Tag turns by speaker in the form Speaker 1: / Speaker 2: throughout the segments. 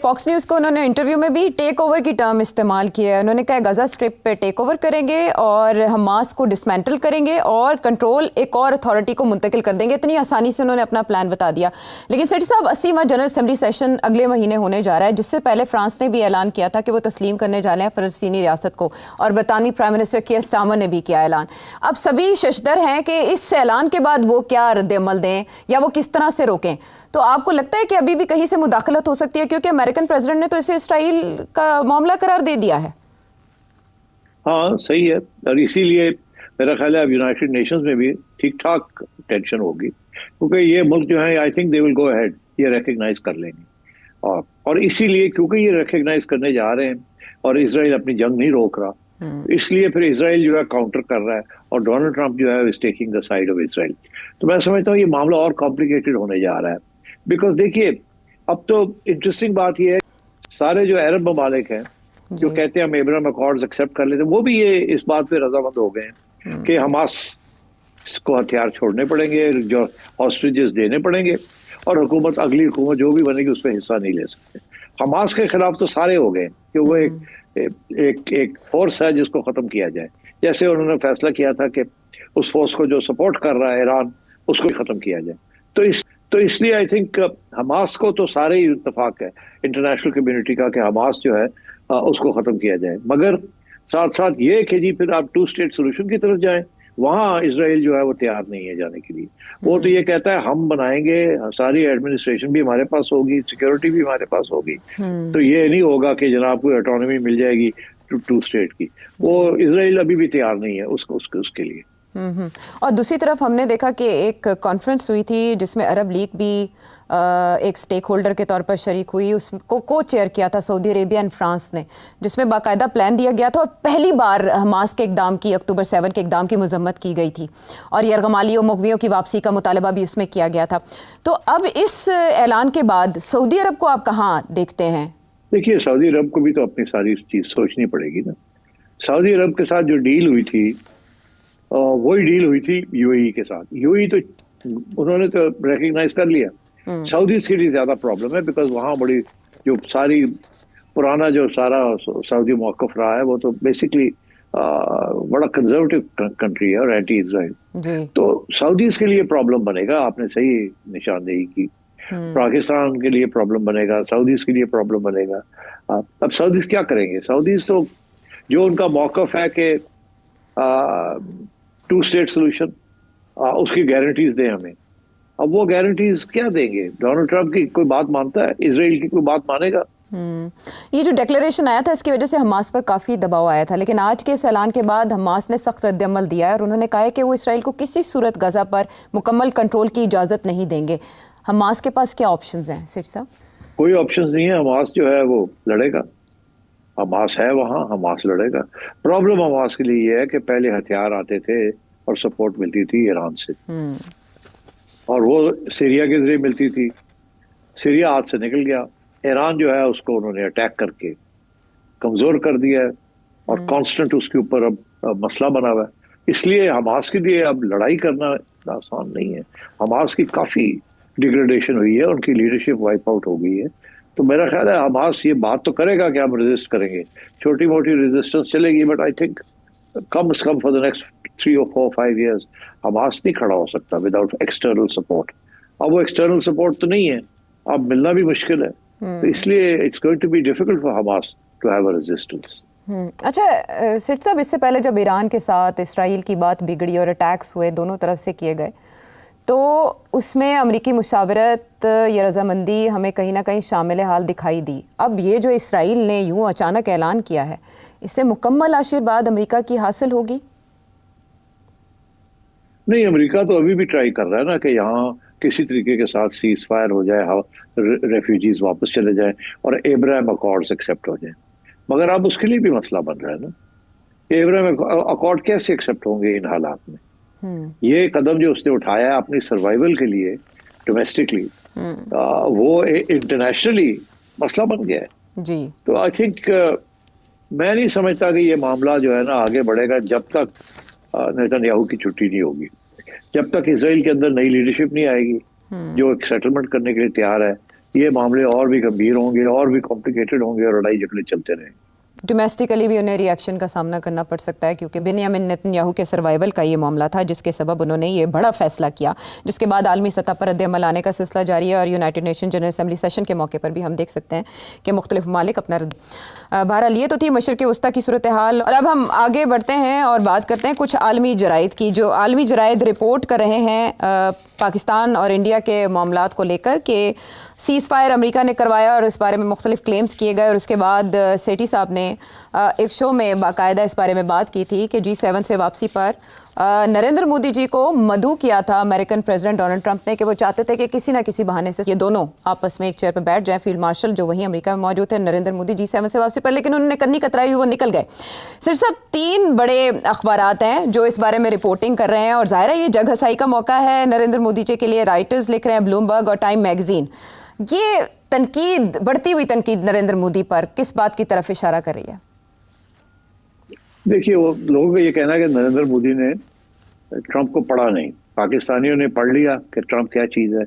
Speaker 1: Fox news को उन्होंने interview में भी टेक ओवर की टर्म इस्तेमाल किया है। उन्होंने कहा गजा स्ट्रिप पे टेक ओवर करेंगे और हमास को डिसमेंटल करेंगे और कंट्रोल एक और अथॉरिटी को मुंतकिल कर देंगे। इतनी आसानी से उन्होंने अपना प्लान बता दिया। लेकिन सेठी साहब, 80वां जनरल असेंबली सेशन अगले महीने होने जा रहा है, जिससे पहले फ्रांस ने भी ऐलान किया था कि वो तस्लीम करने जा रहे हैं फ़लस्तीनी रियासत को, और बरतानवी प्राइम मिनिस्टर कीयर स्टारमर ने भी किया ऐलान। अब सभी शशदर हैं कि इस ऐलान के बाद वो क्या रद्द-ए-अमल दें या वो किस तरह से रोकें। तो आपको लगता है कि अभी भी कहीं से मुदाखलत हो सकती है, क्योंकि अमेरिकन प्रेसिडेंट ने तो इसे इसराइल का मामला करार दे दिया है?
Speaker 2: हाँ, सही है। और इसीलिए मेरा ख्याल है अब यूनाइटेड नेशंस में भी ठीक ठाक टेंशन होगी, क्योंकि ये मुल्क जो है I think they will go ahead, ये रिकग्नाइज कर लेंगे। और इसीलिए क्योंकि ये रिकग्नाइज करने जा रहे हैं और इसराइल अपनी जंग नहीं रोक रहा, इसलिए फिर इसराइल जो है काउंटर कर रहा है और डोनाल्ड ट्रंप जो है is taking the side of Israel. तो मैं समझता हूँ ये मामला और कॉम्प्लिकेटेड होने जा रहा है। बिकॉज देखिए, अब तो इंटरेस्टिंग बात यह है, सारे जो अरब ममालिक हैं जो कहते हैं हम अब्राहम अकॉर्ड्स एक्सेप्ट कर लेते हैं, वो भी ये इस बात पे रजामंद हो गए हैं कि हमास को हथियार छोड़ने पड़ेंगे, जो हॉस्टेजेस देने पड़ेंगे, और हुकूमत अगली हुकूमत जो भी बनेगी उसमें हिस्सा नहीं ले सकते। हमास के खिलाफ तो सारे हो गए कि वो एक फोर्स है जिसको खत्म किया जाए। जैसे उन्होंने फैसला किया था कि उस फोर्स को जो सपोर्ट कर रहा है ईरान, उसको खत्म किया जाए। तो इसलिए आई थिंक हमास को तो सारे ही इत्तेफाक है इंटरनेशनल कम्युनिटी का कि हमास जो है उसको खत्म किया जाए। मगर साथ साथ ये कि जी फिर आप 2 स्टेट सोल्यूशन की तरफ जाएं, वहां इसराइल जो है वो तैयार नहीं है जाने के लिए। वो तो ये कहता है हम बनाएंगे, सारी एडमिनिस्ट्रेशन भी हमारे पास होगी, सिक्योरिटी भी हमारे पास होगी, तो ये नहीं होगा कि जनाब को ऑटोनॉमी मिल जाएगी 2 स्टेट की। वो इसराइल अभी भी तैयार नहीं है उसके लिए।
Speaker 1: और दूसरी तरफ हमने देखा कि एक कॉन्फ्रेंस हुई थी जिसमें अरब लीग भी एक स्टेक होल्डर के तौर पर शरीक हुई। उसको को चेयर किया था सऊदी अरेबिया एंड फ्रांस ने, जिसमें बाकायदा प्लान दिया गया था और पहली बार हमास के इकदाम की, अक्टूबर 7 के इकदाम की मजम्मत की गई थी और यरगमाली और मुगवियों की वापसी का मुतालबा भी उसमें किया गया था। तो अब इस ऐलान के बाद सऊदी अरब को आप कहाँ देखते हैं?
Speaker 2: देखिए, सऊदी अरब को भी तो अपनी सारी चीज सोचनी पड़ेगी ना। सऊदी अरब के साथ जो डील हुई थी वही डील हुई थी यूएई के साथ। यूएई तो उन्होंने तो रिकग्नाइज कर लिया। सऊदीज के लिए ज्यादा प्रॉब्लम है, बिकॉज वहां बड़ी जो सारी पुराना जो सारा सऊदी मौकफ रहा है वो तो बेसिकली बड़ा कंजर्वेटिव कंट्री है और एंटी इसराइल। तो सऊदीज के लिए प्रॉब्लम बनेगा। आपने सही निशानदेही की। पाकिस्तान के लिए प्रॉब्लम बनेगा, सऊदीज के लिए प्रॉब्लम बनेगा। अब सऊदीज क्या करेंगे? सऊदीज तो जो उनका मौकफ है कि 2 स्टेट सोल्यूशन, उसकी गारंटीज दें हमें। अब वो गारंटीज क्या देंगे? डोनाल्ड ट्रंप की कोई बात मानता है? इजराइल की कोई बात मानेगा?
Speaker 1: ये जो डिक्लेरेशन आया था इसकी वजह से हमास पर काफ़ी दबाव आया था, लेकिन आज के इस ऐलान के बाद हमास ने सख्त रद्द-ए-अमल दिया है और उन्होंने कहा है कि वो इसराइल को किसी सूरत गजा पर मुकम्मल कंट्रोल की इजाज़त नहीं देंगे। हमास के पास क्या ऑप्शंस हैं सेठ साहब?
Speaker 2: कोई ऑप्शंस नहीं है। हमास जो है वो लड़ेगा। हमास है वहां, हमास लड़ेगा। प्रॉब्लम हमास के लिए ये है कि पहले हथियार आते थे और सपोर्ट मिलती थी ईरान से, और वो सीरिया के जरिए मिलती थी। सीरिया हाथ से निकल गया। ईरान जो है उसको उन्होंने अटैक करके कमजोर कर दिया है और कांस्टेंट उसके ऊपर अब मसला बना हुआ है। इसलिए हमास के लिए अब लड़ाई करना आसान नहीं है। हमास की काफी डिग्रेडेशन हुई है, उनकी लीडरशिप वाइप आउट हो गई है। तो मेरा ख्याल है हमास ये बात तो करेगा कि हम रेजिस्ट करेंगे, छोटी मोटी रेजिस्टेंस चलेगी, बट आई थिंक कम से come for the next 3 or 4 or 5 years Hamas नहीं खड़ा हो सकता विदाउट एक्सटर्नल सपोर्ट। अब वो एक्सटर्नल सपोर्ट तो नहीं है, अब मिलना भी मुश्किल है। तो इसलिए it's going to be difficult for Hamas to have a resistance.
Speaker 1: अच्छा सेठ साहब, इससे पहले जब ईरान के साथ इसराइल की बात बिगड़ी और अटैक्स हुए दोनों तरफ से किए गए, तो उसमें अमरीकी मुशावरत या रजामंदी हमें कहीं ना कहीं शामिल हाल दिखाई दी। अब ये जो इसराइल ने यूं अचानक ऐलान किया है, इससे मुकम्मल आशीर्वाद अमेरिका की हासिल होगी?
Speaker 2: नहीं, अमेरिका तो अभी भी ट्राई कर रहा है ना कि यहाँ किसी तरीके के साथ सीज फायर हो जाए, रेफ्यूजीज वापस चले जाएं और अब्राहम अकॉर्ड्स एक्सेप्ट हो जाएं। मगर अब उसके लिए भी मसला बन रहा है ना। अब्राहम अकॉर्ड कैसे एक्सेप्ट होंगे इन हालात में? ये कदम जो उसने उठाया अपनी सर्वाइवल के लिए डोमेस्टिकली, वो इंटरनेशनली मसला बन गया है
Speaker 1: जी।
Speaker 2: तो आई थिंक मैं नहीं समझता कि ये मामला जो है ना आगे बढ़ेगा जब तक नेतन्याहू की छुट्टी नहीं होगी, जब तक इसराइल के अंदर नई लीडरशिप नहीं आएगी जो एक सेटलमेंट करने के लिए तैयार है, ये मामले और भी गंभीर होंगे, और भी कॉम्प्लिकेटेड होंगे और लड़ाई झगड़े चलते रहेंगे।
Speaker 1: डोमेस्टिकली भी उन्हें रिएक्शन का सामना करना पड़ सकता है, क्योंकि बेंयामिन नेतन्याहू के सर्वाइवल का ये मामला था जिसके सबब उन्होंने ये बड़ा फैसला किया, जिसके बाद आलमी सतह पर रद्द-ए-अमल आने का सिलसिला जारी है। और United nation general assembly session के मौके पर भी हम देख सकते हैं कि मुख्तलिफ ममालिक अपना बहरहाल ये तो थी मशरिक़ वस्ता की सूरत हाल। और अब हम आगे बढ़ते हैं और बात करते हैं कुछ आलमी जराइद की, जो आलमी जराइद रिपोर्ट कर रहे हैं पाकिस्तान और इंडिया के मामलात को लेकर कि सीज़ फायर अमेरिका ने करवाया और इस बारे में मुख्तलिफ क्लेम्स किए गए। और उसके बाद सेठी साहब ने एक शो में बाकायदा इस बारे में बात की थी कि G7 से वापसी पर नरेंद्र मोदी जी को मदऊ किया था अमेरिकन प्रेसिडेंट डोनाल्ड ट्रंप ने, कि वो चाहते थे कि किसी ना किसी बहाने से ये दोनों आपस में एक चेयर पर बैठ जाएं। फील्ड मार्शल जो वहीं अमेरिका में मौजूद थे, नरेंद्र मोदी G7 से वापसी पर, लेकिन उन्होंने कन्नी कतराई, वो निकल गए। सिर्फ 3 बड़े अखबारात हैं जो इस बारे में रिपोर्टिंग कर रहे हैं और ज़ाहिर है ये जग हसाई का मौका है नरेंद्र मोदी जी के लिए। राइटर्स लिख रहे हैं, ब्लूमबर्ग और टाइम मैगजीन। ये तनकीद, बढ़ती हुई तनकीद नरेंद्र मोदी पर किस बात की तरफ इशारा कर रही है?
Speaker 2: देखिए, वो लोगों का ये कहना है कि नरेंद्र मोदी ने ट्रंप को पढ़ा नहीं। पाकिस्तानियों ने पढ़ लिया कि ट्रंप क्या चीज़ है,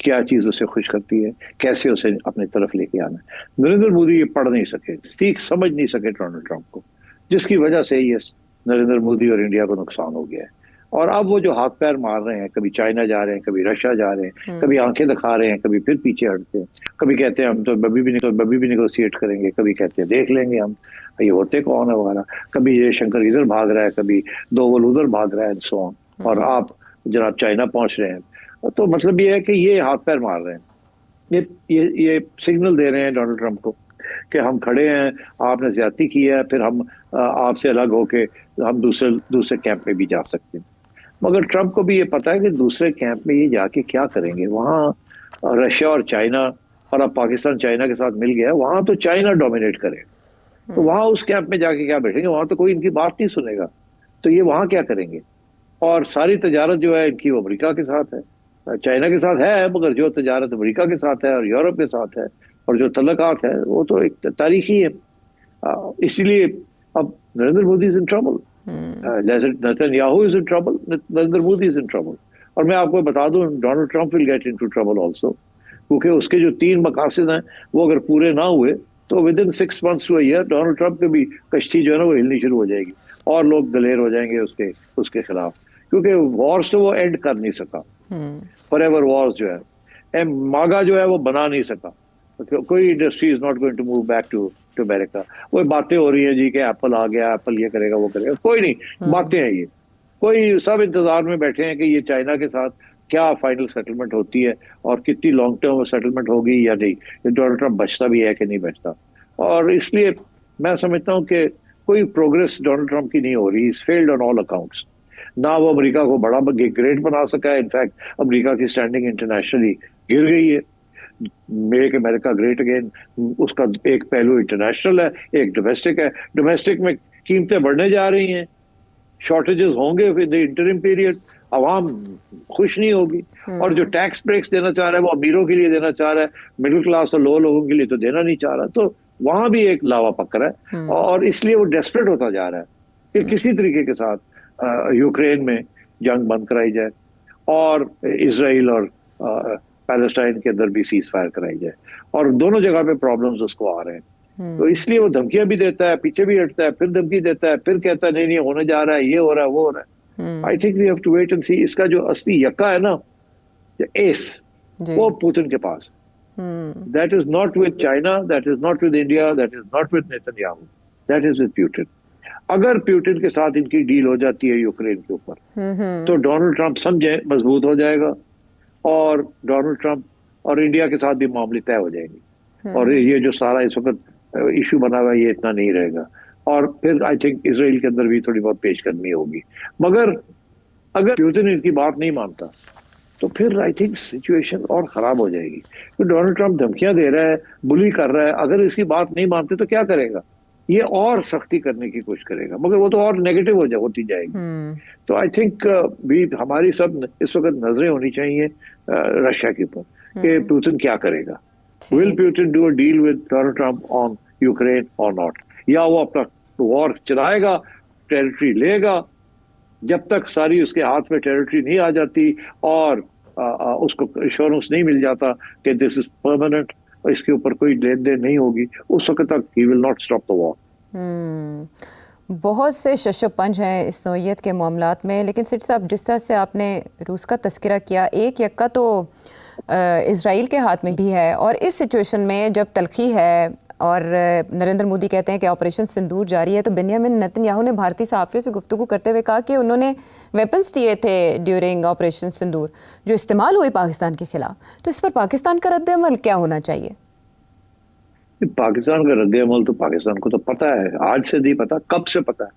Speaker 2: क्या चीज़ उसे खुश करती है, कैसे उसे अपनी तरफ लेके आना है। नरेंद्र मोदी ये पढ़ नहीं सके, सीख समझ नहीं सके डोनाल्ड ट्रंप को, जिसकी वजह से ये नरेंद्र मोदी और इंडिया को नुकसान हो गया है। और अब वो जो हाथ पैर मार रहे हैं, कभी चाइना जा रहे हैं, कभी रशिया जा रहे हैं, कभी आंखें दिखा रहे हैं, कभी फिर पीछे हटते हैं, कभी कहते हैं हम तो बबी भी निगोशिएट करेंगे, कभी कहते हैं देख लेंगे हम, ये होते कौन है वगैरह। कभी ये शंकर इधर भाग रहा है, कभी दोवल उधर भाग रहा है, सो ऑन। और आप जनाब चाइना पहुंच रहे हैं। तो मतलब ये है कि ये हाथ पैर मार रहे हैं, ये सिग्नल दे रहे हैं डोनाल्ड ट्रंप को कि हम खड़े हैं, आपने ज्यादती की है, फिर हम आपसे अलग होके हम दूसरे कैंप में भी जा सकते हैं। मगर ट्रंप को भी ये पता है कि दूसरे कैंप में ये जाके क्या करेंगे। वहाँ रशिया और चाइना, और अब पाकिस्तान चाइना के साथ मिल गया, वहाँ तो चाइना डोमिनेट करेगा। तो वहाँ उस कैंप में जाके क्या बैठेंगे, वहाँ तो कोई इनकी बात नहीं सुनेगा। तो ये वहाँ क्या करेंगे? और सारी तजारत जो है इनकी वो अमेरिका के साथ है, चाइना के साथ है, मगर जो तजारत अमेरिका के साथ है और यूरोप के साथ है, और जो तल्लुकात है वो तो एक तारीखी है। इसलिए अब Narendra Modi is in trouble, Netanyahu is in trouble, Narendra Modi is in trouble. और मैं आपको बता दूं, Donald Trump will get into trouble also, क्योंकि उसके जो 3 मकासद हैं वो अगर पूरे ना हुए तो within 6 months to a year Donald Trump की भी कश्ती जो है ना वो हिलनी शुरू हो जाएगी, और लोग दलेर हो जाएंगे उसके खिलाफ, क्योंकि वॉर्स तो वो एंड कर नहीं सका। फॉरएवर वॉर्स जो है, मागा जो है वो बना नहीं सका। कोई industry is not going to move back to America. वो बातें हो रही है जी कि एप्पल आ गया, एप्पल ये करेगा वो करेगा, कोई नहीं, बातें हैं ये। कोई सब इंतजार में बैठे हैं कि ये चाइना के साथ क्या फाइनल सेटलमेंट होती है और कितनी लॉन्ग टर्म सेटलमेंट होगी या नहीं, डोनाल्ड ट्रंप बचता भी है कि नहीं बचता। और इसलिए मैं समझता हूँ कि कोई प्रोग्रेस डोनाल्ड ट्रंप की नहीं हो रही, is failed on all accounts. ना वो अमेरिका को बड़ा ग्रेट बना सका है, इनफैक्ट अमेरिका की स्टैंडिंग इंटरनेशनली गिर गई है। मेक अमेरिका ग्रेट अगेन, उसका एक पहलू इंटरनेशनल है, एक डोमेस्टिक है। डोमेस्टिक में कीमतें बढ़ने जा रही हैं, शॉर्टेजेस होंगे इन द इंटरिम पीरियड, आवाम खुश नहीं होगी। और जो टैक्स ब्रेक्स देना चाह रहा है वो अमीरों के लिए देना चाह रहा है, मिडिल क्लास और लो लोगों के लिए तो देना नहीं चाह रहा। तो वहां भी एक लावा पकड़ा है, और इसलिए वो डेस्परेट होता जा रहा है कि किसी तरीके के साथ यूक्रेन में जंग बंद कराई जाए और इसराइल और पैलेस्टाइन के अंदर भी सीज फायर कराई जाए, और दोनों जगह पे प्रॉब्लम्स उसको आ रहे हैं। तो इसलिए वो धमकियां भी देता है, पीछे भी हटता है, फिर धमकी देता है, फिर कहता है नहीं होने जा रहा है, ये हो रहा है, वो हो रहा है। I think we have to wait and see. इसका जो असली यक्का है ना, एस, वो पुतिन के पास। That is not with China, that is not with India, that is not with Netanyahu, that is with Putin. अगर पुतिन के साथ इनकी डील हो जाती है यूक्रेन के ऊपर, तो डोनाल्ड ट्रंप समझे मजबूत हो जाएगा, और डोनाल्ड ट्रंप और इंडिया के साथ भी मामले तय हो जाएंगे, और ये जो सारा इस वक्त इशू बना हुआ है ये इतना नहीं रहेगा। और फिर आई थिंक इसराइल के अंदर भी थोड़ी बहुत पेशकदमी होगी। मगर अगर पुतिन इनकी बात नहीं मानता तो फिर आई थिंक सिचुएशन और खराब हो जाएगी। तो डोनाल्ड ट्रंप धमकियां दे रहा है, बुली कर रहा है, अगर इसकी बात नहीं मानते तो क्या करेगा? ये और सख्ती करने की कोशिश करेगा, मगर वो तो और नेगेटिव होती जाएगी। तो आई थिंक भी हमारी सब इस वक्त नजरें होनी चाहिए रशिया के ऊपर कि पुतिन क्या करेगा। Will Putin do a deal with Donald Trump on Ukraine और नॉट, या वो अपना वॉर चलाएगा, टेरिटरी लेगा, जब तक सारी उसके हाथ में टेरिटरी नहीं आ जाती और उसको इंश्योरेंस नहीं मिल जाता कि दिस इज परमानेंट, इसके ऊपर कोई लेन देन नहीं होगी, उस वक्त तक he will not stop the war.
Speaker 1: बहुत से शशपंज हैं इस नौइयत के मामलात में, लेकिन सिट साहब जिस तरह से आपने रूस का तस्करा किया, एक यक्का तो इज़राइल के हाथ में भी है, और इस सिचुएशन में जब तलखी है और नरेंद्र मोदी कहते हैं कि ऑपरेशन सिंदूर जारी है, तो बेंयामिन नेतन्याहू ने भारतीय सहाफ़ियों से गुफ्तगू करते हुए कहा कि उन्होंने वेपन्स दिए थे ड्यूरिंग ऑपरेशन सिंदूर जो इस्तेमाल हुए पाकिस्तान के खिलाफ। तो इस पर पाकिस्तान का रद्द-ए-अमल क्या होना चाहिए?
Speaker 2: पाकिस्तान का रद्द-ए-अमल तो पाकिस्तान को तो पता है, आज से नहीं पता, कब से पता है।